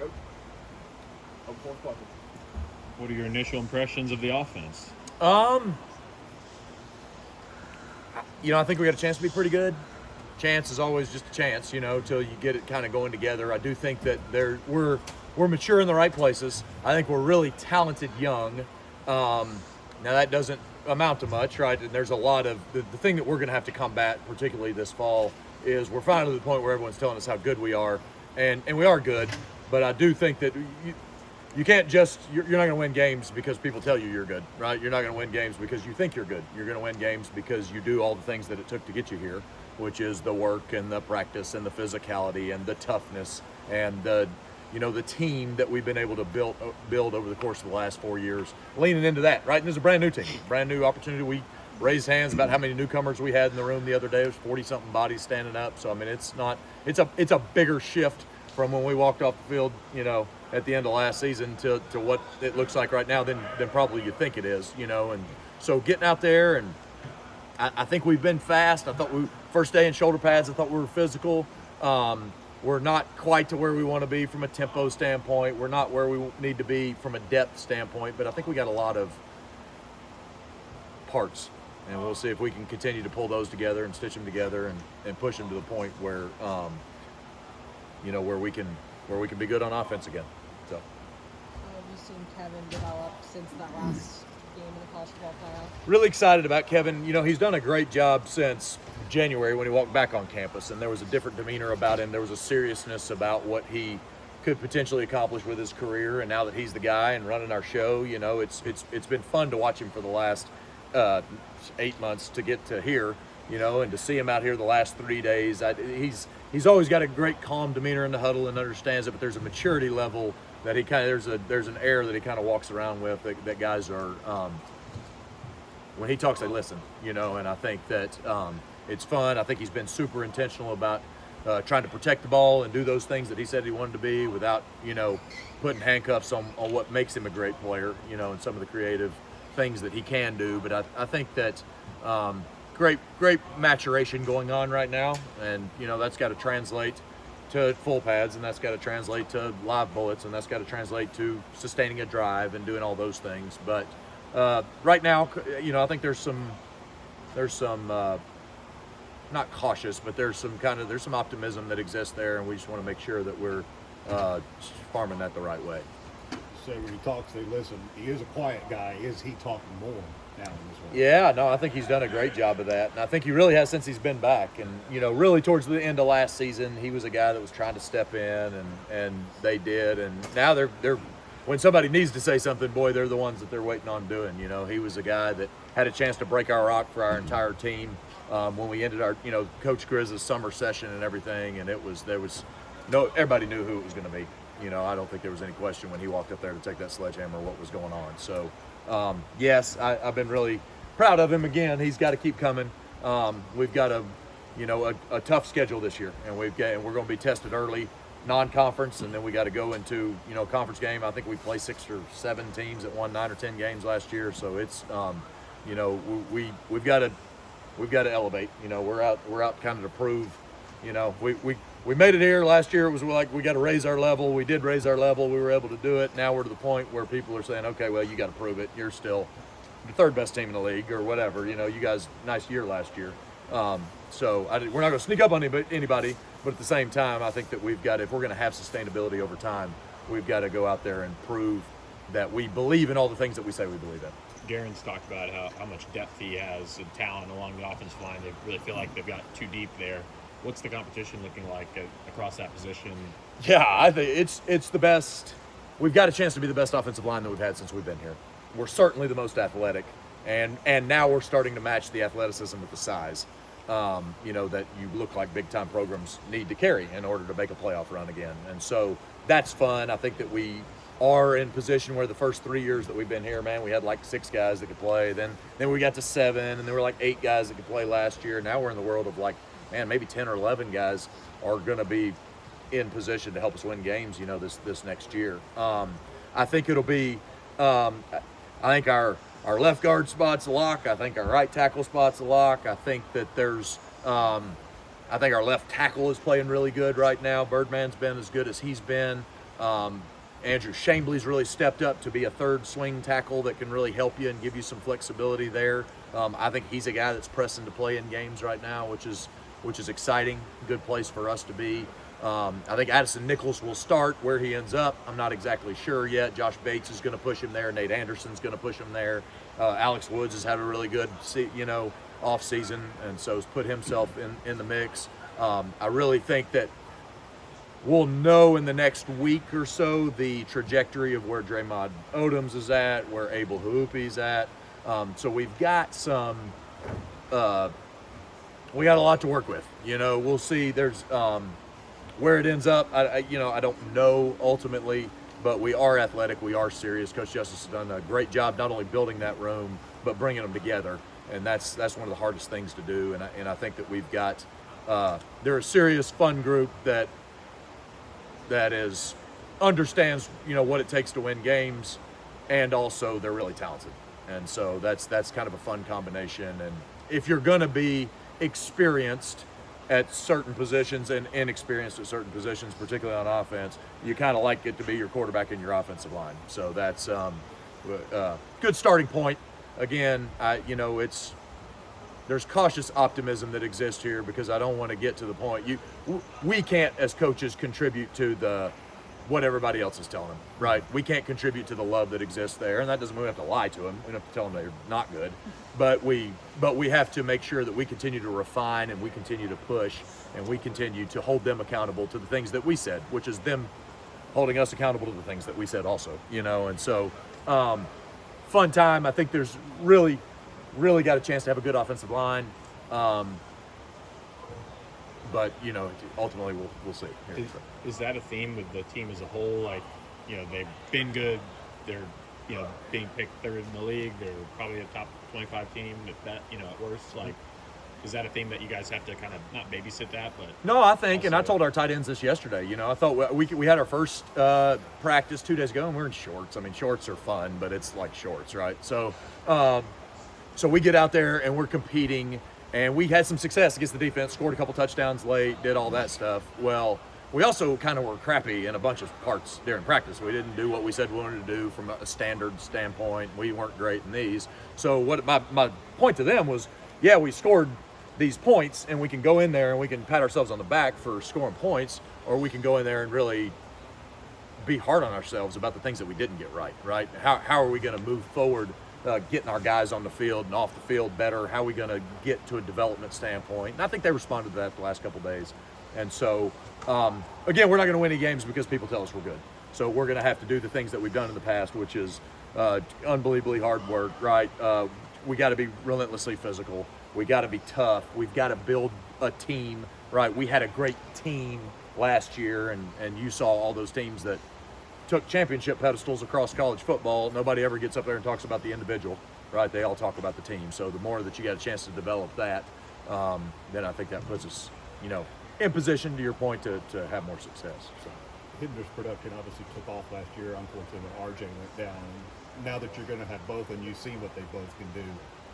Coach. Fourth quarter. What are your initial impressions of the offense? I think we got a chance to be pretty good. Chance is always just a chance, till you get it kind of going together. I do think that we're mature in the right places. I think we're really talented young. Now that doesn't amount to much, right? And there's a lot of the thing that we're going to have to combat, particularly this fall, is we're finally to the point where everyone's telling us how good we are, and we are good. But I do think that you can't just you're not going to win games because people tell you you're good, right? You're not going to win games because you think you're good. You're going to win games because you do all the things that it took to get you here, which is the work and the practice and the physicality and the toughness and the team that we've been able to build over the course of the last 4 years, leaning into that, right? And there's a brand new team, brand new opportunity. We raised hands about how many newcomers we had in the room the other day. It was 40-something bodies standing up. So I mean, it's a bigger shift from when we walked off the field, at the end of last season to what it looks like right now than probably you think it is, and so getting out there, and I think we've been fast. I thought first day in shoulder pads, I thought we were physical. We're not quite to where we want to be from a tempo standpoint. We're not where we need to be from a depth standpoint, but I think we got a lot of parts, and we'll see if we can continue to pull those together and stitch them together and push them to the point where, where we can be good on offense again. So. How have you seen Kevin develop since that last game in the college football playoff? Really excited about Kevin. He's done a great job since January when he walked back on campus, and there was a different demeanor about him. There was a seriousness about what he could potentially accomplish with his career, and now that he's the guy and running our show, it's been fun to watch him for the last 8 months to get to here, and to see him out here the last 3 days. He's always got a great calm demeanor in the huddle and understands it, but there's a maturity level that he kind of there's an air that he kind of walks around with that guys are when he talks they listen, and I think that it's fun. I think he's been super intentional about trying to protect the ball and do those things that he said he wanted to be without putting handcuffs on what makes him a great player, and some of the creative things that he can do. But I think that great maturation going on right now, and that's got to translate to full pads, and that's got to translate to live bullets, and that's got to translate to sustaining a drive and doing all those things. But right now, I think there's some not cautious, but there's some optimism that exists there, and we just want to make sure that we're farming that the right way. So when he talks, they listen. He is a quiet guy. Is he talking more now in this one? Yeah, no, I think he's done a great job of that, and I think he really has since he's been back. And really towards the end of last season, he was a guy that was trying to step in, and they did. And now they're when somebody needs to say something, boy, they're the ones that they're waiting on doing. He was a guy that had a chance to break our rock for our entire team when we ended our Coach Grizz's summer session and everything, and everybody knew who it was going to be. I don't think there was any question when he walked up there to take that sledgehammer what was going on. So, yes, I've been really proud of him. Again, he's got to keep coming. We've got a tough schedule this year, and we're going to be tested early, non-conference, and then we got to go into conference game. I think we play 6 or 7 teams that won 9 or 10 games last year. So it's we've got to elevate. We're out kind of to prove. We made it here last year. It was like we got to raise our level. We did raise our level. We were able to do it. Now we're to the point where people are saying, okay, well, you got to prove it. You're still the third best team in the league or whatever. You guys, nice year last year. So we're not going to sneak up on anybody, but at the same time, I think that we've got, if we're going to have sustainability over time, we've got to go out there and prove that we believe in all the things that we say we believe in. Garen's talked about how much depth he has and talent along the offensive line. They really feel like they've got too deep there. What's the competition looking like across that position? Yeah, I think it's the best. We've got a chance to be the best offensive line that we've had since we've been here. We're certainly the most athletic, and now we're starting to match the athleticism with the size, that you look like big-time programs need to carry in order to make a playoff run again. And so that's fun. I think that we are in position where the first 3 years that we've been here, man, we had like 6 guys that could play. Then we got to 7, and there were like 8 guys that could play last year. Now we're in the world of like, man, maybe 10 or 11 guys are going to be in position to help us win games, this next year. I think it'll be, I think our left guard spot's a lock. I think our right tackle spot's a lock. I think that I think our left tackle is playing really good right now. Birdman's been as good as he's been. Andrew Chambly's really stepped up to be a third swing tackle that can really help you and give you some flexibility there. I think he's a guy that's pressing to play in games right now, which is exciting. Good place for us to be. I think Addison Nichols will start. Where he ends up, I'm not exactly sure yet. Josh Bates is going to push him there. Nate Anderson's going to push him there. Alex Woods has had a really good, off season, and so has put himself in the mix. I really think that we'll know in the next week or so the trajectory of where Draymond Odoms is at, where Abel Hoopi's at. So we've got we got a lot to work with. We'll see. There's where it ends up. I don't know ultimately, but we are athletic. We are serious. Coach Justice has done a great job not only building that room but bringing them together, and that's one of the hardest things to do. And I think that we've got they're a serious, fun group that understands what it takes to win games, and also they're really talented, and so that's kind of a fun combination. And if you're going to be experienced at certain positions and inexperienced at certain positions, particularly on offense, you kind of like it to be your quarterback and your offensive line. So that's good starting point. Again, there's cautious optimism that exists here, because I don't want to get to the point we can't as coaches contribute to what everybody else is telling them, right? We can't contribute to the love that exists there, and that doesn't mean we have to lie to them. We don't have to tell them they're not good, but we have to make sure that we continue to refine, and we continue to push, and we continue to hold them accountable to the things that we said, which is them holding us accountable to the things that we said also, And so fun time. I think there's really got a chance to have a good offensive line. But, ultimately we'll see. Is that a theme with the team as a whole? Like, they've been good. They're, being picked third in the league. They're probably a top 25 team, if that, at worst. Like, is that a theme that you guys have to kind of not babysit that, but? No, I think, and I told our tight ends this yesterday, I thought we had our first practice 2 days ago, and we're in shorts. I mean, shorts are fun, but it's like shorts, right? So we get out there and we're competing, and we had some success against the defense, scored a couple touchdowns late, did all that stuff. Well, we also kind of were crappy in a bunch of parts during practice. We didn't do what we said we wanted to do from a standard standpoint. We weren't great in these. So what my point to them was, yeah, we scored these points, and we can go in there and we can pat ourselves on the back for scoring points, or we can go in there and really be hard on ourselves about the things that we didn't get right? How are we going to move forward, getting our guys on the field and off the field better? How are we going to get to a development standpoint? And I think they responded to that the last couple of days. And so, again, we're not going to win any games because people tell us we're good. So we're going to have to do the things that we've done in the past, which is unbelievably hard work, right? We got to be relentlessly physical. We got to be tough. We've got to build a team, right? We had a great team last year, and you saw all those teams that took championship pedestals across college football. Nobody ever gets up there and talks about the individual, right? They all talk about the team. So the more that you got a chance to develop that, then I think that puts us, in position, to your point, to have more success. So. Hitler's production obviously took off last year. Unfortunately, when RJ went down. Now that you're going to have both, and you see what they both can do,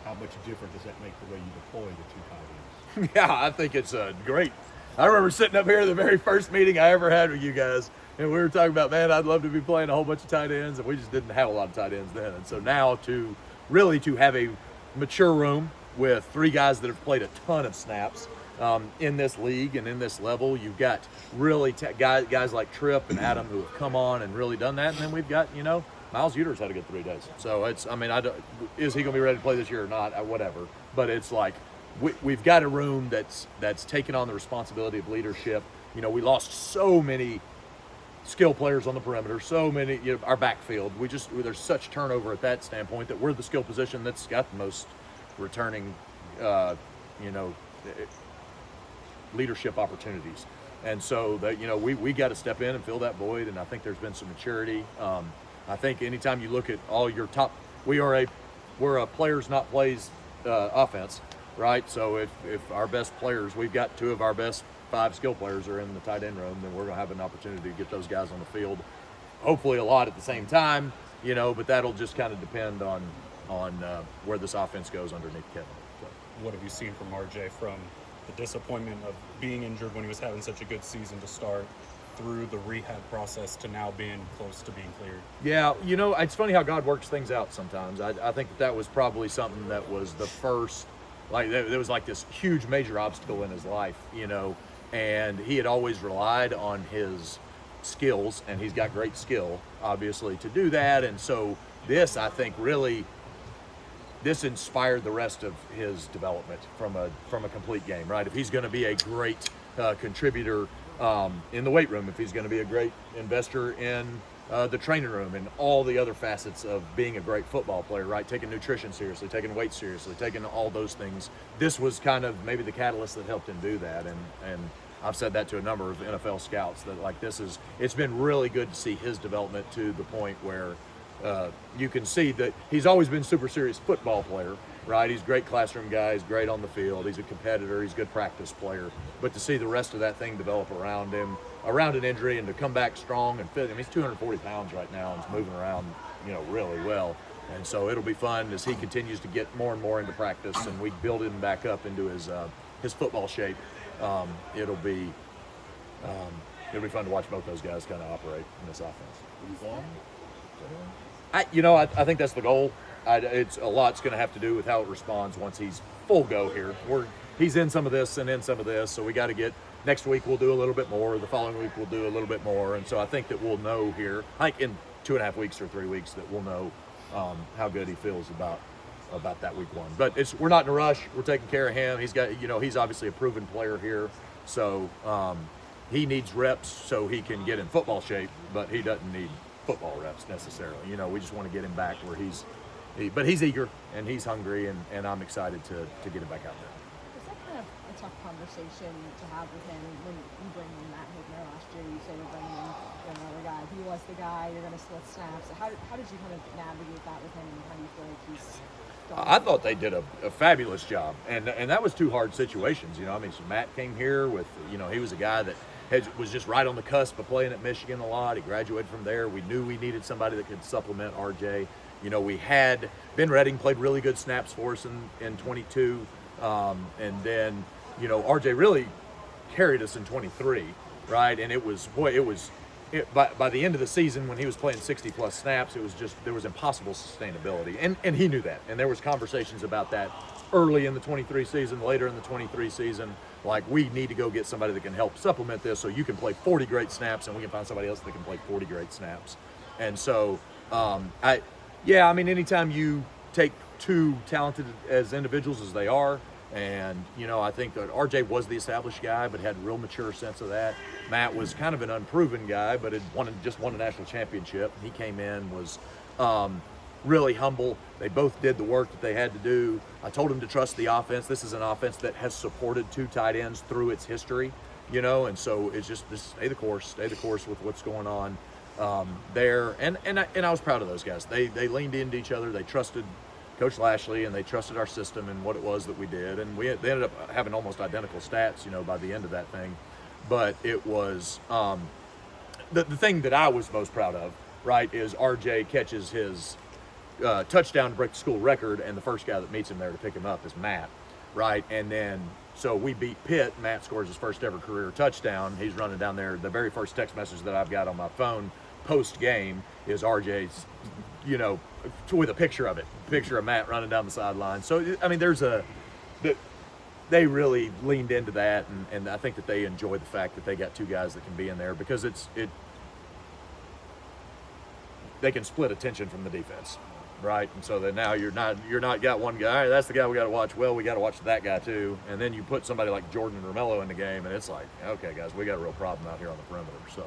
how much different does that make the way you deploy the two tight ends? Yeah, I think it's great. I remember sitting up here the very first meeting I ever had with you guys, and we were talking about, man, I'd love to be playing a whole bunch of tight ends, and we just didn't have a lot of tight ends then. And so now to have a mature room with 3 guys that have played a ton of snaps in this league and in this level, you've got really guys like Tripp and Adam who have come on and really done that, and then we've got, Miles Uter's had a good 3 days. So is he going to be ready to play this year or not? Whatever. But it's like we've got a room that's taken on the responsibility of leadership. We lost so many skill players on the perimeter, so many, our backfield. There's such turnover at that standpoint that we're the skill position that's got the most returning, leadership opportunities. And so that, we got to step in and fill that void. And I think there's been some maturity. I think anytime you look at all your top, we're a players not plays offense, right? So if our best players, we've got 2 of our best 5 skill players are in the tight end room, then we're gonna have an opportunity to get those guys on the field. Hopefully a lot at the same time, but that'll just kind of depend on where this offense goes underneath Kevin. So. What have you seen from RJ from the disappointment of being injured when he was having such a good season to start, through the rehab process to now being close to being cleared? Yeah, it's funny how God works things out sometimes. I think that was probably something that was the first, like there was like this huge major obstacle in his life, and he had always relied on his skills, and he's got great skill, obviously, to do that. And so this, I think, really, this inspired the rest of his development from a complete game, right? If he's going to be a great contributor in the weight room, if he's going to be a great investor in the training room and all the other facets of being a great football player, right? Taking nutrition seriously, taking weight seriously, taking all those things. This was kind of maybe the catalyst that helped him do that. And I've said that to a number of NFL scouts that like it's been really good to see his development to the point where you can see that he's always been super serious football player, right? He's a great classroom guy. He's great on the field. He's a competitor. He's a good practice player. But to see the rest of that thing develop around him, around an injury, and to come back strong and fit. I mean, he's 240 pounds right now and he's moving around, really well. And so it'll be fun as he continues to get more and more into practice and we build him back up into his football shape. It'll be fun to watch both those guys kind of operate in this offense. I think that's the goal. It's a lot's going to have to do with how it responds once he's full go here. He's in some of this and in some of this, so we got to get. Next week we'll do a little bit more. The following week we'll do a little bit more, and so I think that we'll know here, like in 2.5 weeks or 3 weeks, that we'll know how good he feels about that week one. But we're not in a rush. We're taking care of him. He's got, he's obviously a proven player here, so he needs reps so he can get in football shape, but he doesn't need football reps necessarily. We just want to get him back where but he's eager and he's hungry, and I'm excited to get him back out there. Was that kind of a tough conversation to have with him when you bring in Matt Hickner last year? You say you're bringing in another guy. He was the guy. You're going to split snaps. How did you kind of navigate that with him, and how do you feel like he's gone? I thought they did a fabulous job, and that was two hard situations. So Matt came here with, he was a guy that was just right on the cusp of playing at Michigan a lot. He graduated from there. We knew we needed somebody that could supplement RJ. We had Ben Redding played really good snaps for us in 22, and then RJ really carried us in 23, right? And by the end of the season when he was playing 60 plus snaps, there was impossible sustainability, and he knew that. And there was conversations about that early in the 23 season, later in the 23 season. Like, we need to go get somebody that can help supplement this, so you can play 40 great snaps, and we can find somebody else that can play 40 great snaps. And so, anytime you take two talented as individuals as they are, and I think that RJ was the established guy, but had a real mature sense of that. Matt was kind of an unproven guy, but had just won a national championship. He came in, was really humble. They both did the work that they had to do. I told him to trust the offense. This is an offense that has supported two tight ends through its history, and so it's just stay the course with what's going on there. And I was proud of those guys. They leaned into each other. They trusted Coach Lashley, and they trusted our system and what it was that we did. And they ended up having almost identical stats, by the end of that thing. But it was the thing that I was most proud of, right, is RJ catches his touchdown to break the school record, and the first guy that meets him there to pick him up is Matt, right? And then so we beat Pitt. Matt scores his first ever career touchdown. He's running down there. The very first text message that I've got on my phone post game is RJ's, with a picture of Matt running down the sideline. So they really leaned into that, and I think that they enjoy the fact that they got two guys that can be in there, because they can split attention from the defense, right? And so that now you're not got one guy. That's the guy we got to watch. Well, we got to watch that guy too. And then you put somebody like Jordan Romello in the game, and it's like, okay, guys, we got a real problem out here on the perimeter. So.